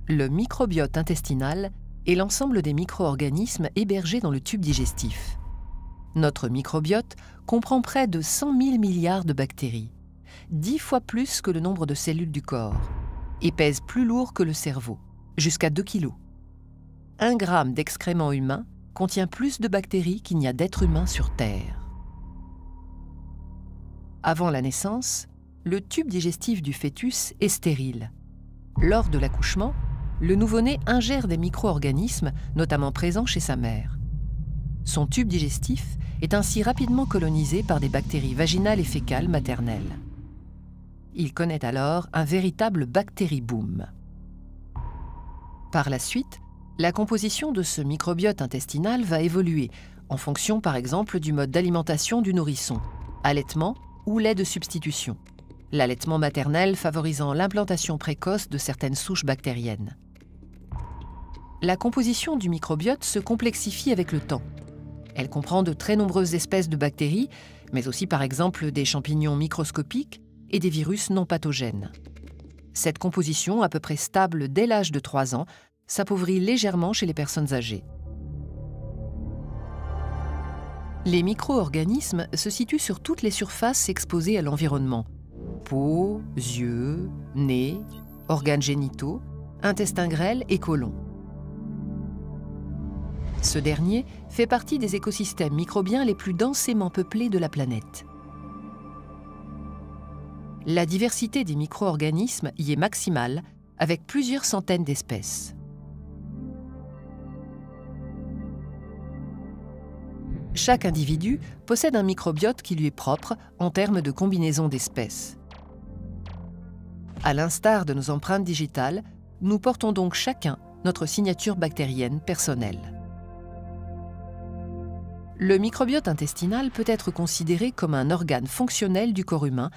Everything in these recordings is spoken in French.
Le microbiote intestinal est l'ensemble des micro-organismes hébergés dans le tube digestif. Notre microbiote comprend près de 100 000 milliards de bactéries, 10 fois plus que le nombre de cellules du corps, et pèse plus lourd que le cerveau, jusqu'à 2 kg. 1 gramme d'excréments humains contient plus de bactéries qu'il n'y a d'êtres humains sur Terre. Avant la naissance, le tube digestif du fœtus est stérile. Lors de l'accouchement, le nouveau-né ingère des micro-organismes, notamment présents chez sa mère. Son tube digestif est ainsi rapidement colonisé par des bactéries vaginales et fécales maternelles. Il connaît alors un véritable bactérie-boom. Par la suite, la composition de ce microbiote intestinal va évoluer en fonction par exemple du mode d'alimentation du nourrisson, allaitement ou lait de substitution. L'allaitement maternel favorisant l'implantation précoce de certaines souches bactériennes. La composition du microbiote se complexifie avec le temps. Elle comprend de très nombreuses espèces de bactéries, mais aussi par exemple des champignons microscopiques et des virus non pathogènes. Cette composition, à peu près stable dès l'âge de 3 ans, s'appauvrit légèrement chez les personnes âgées. Les micro-organismes se situent sur toutes les surfaces exposées à l'environnement. Peau, yeux, nez, organes génitaux, intestin grêle et côlon. Ce dernier fait partie des écosystèmes microbiens les plus densément peuplés de la planète. La diversité des micro-organismes y est maximale, avec plusieurs centaines d'espèces. Chaque individu possède un microbiote qui lui est propre en termes de combinaison d'espèces. À l'instar de nos empreintes digitales, nous portons donc chacun notre signature bactérienne personnelle. Le microbiote intestinal peut être considéré comme un organe fonctionnel du corps humain,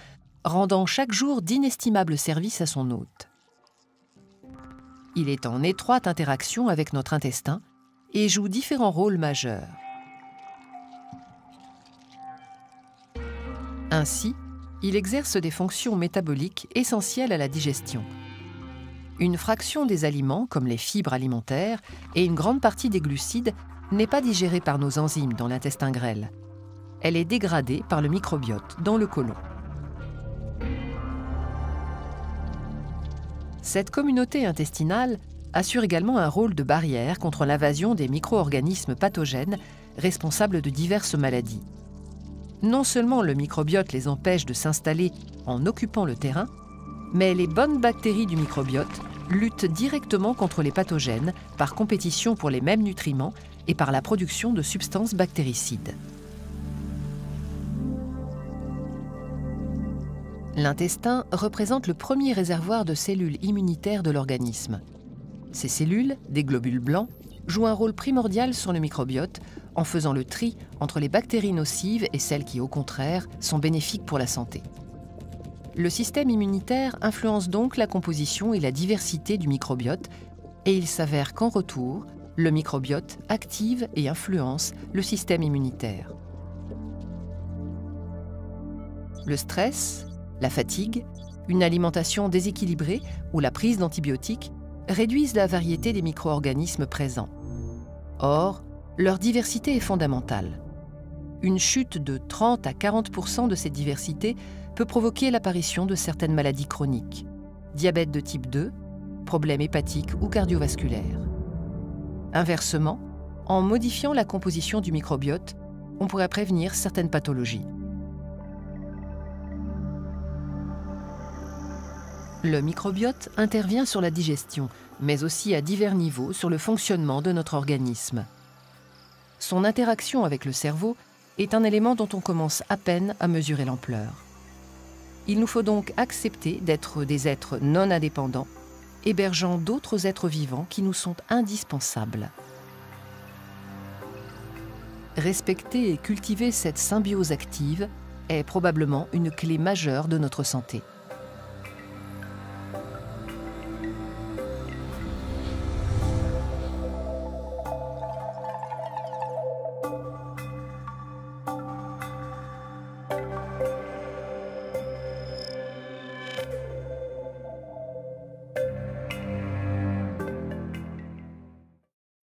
rendant chaque jour d'inestimables services à son hôte. Il est en étroite interaction avec notre intestin et joue différents rôles majeurs. Ainsi, il exerce des fonctions métaboliques essentielles à la digestion. Une fraction des aliments, comme les fibres alimentaires, et une grande partie des glucides, n'est pas digérée par nos enzymes dans l'intestin grêle. Elle est dégradée par le microbiote dans le côlon. Cette communauté intestinale assure également un rôle de barrière contre l'invasion des micro-organismes pathogènes responsables de diverses maladies. Non seulement le microbiote les empêche de s'installer en occupant le terrain, mais les bonnes bactéries du microbiote luttent directement contre les pathogènes par compétition pour les mêmes nutriments et par la production de substances bactéricides. L'intestin représente le premier réservoir de cellules immunitaires de l'organisme. Ces cellules, des globules blancs, jouent un rôle primordial sur le microbiote en faisant le tri entre les bactéries nocives et celles qui, au contraire, sont bénéfiques pour la santé. Le système immunitaire influence donc la composition et la diversité du microbiote et il s'avère qu'en retour, le microbiote active et influence le système immunitaire. Le stress, la fatigue, une alimentation déséquilibrée ou la prise d'antibiotiques réduisent la variété des micro-organismes présents. Or, leur diversité est fondamentale. Une chute de 30 à 40% de cette diversité peut provoquer l'apparition de certaines maladies chroniques, diabète de type 2, problèmes hépatiques ou cardiovasculaires. Inversement, en modifiant la composition du microbiote, on pourrait prévenir certaines pathologies. Le microbiote intervient sur la digestion, mais aussi à divers niveaux sur le fonctionnement de notre organisme. Son interaction avec le cerveau est un élément dont on commence à peine à mesurer l'ampleur. Il nous faut donc accepter d'être des êtres non indépendants, hébergeant d'autres êtres vivants qui nous sont indispensables. Respecter et cultiver cette symbiose active est probablement une clé majeure de notre santé.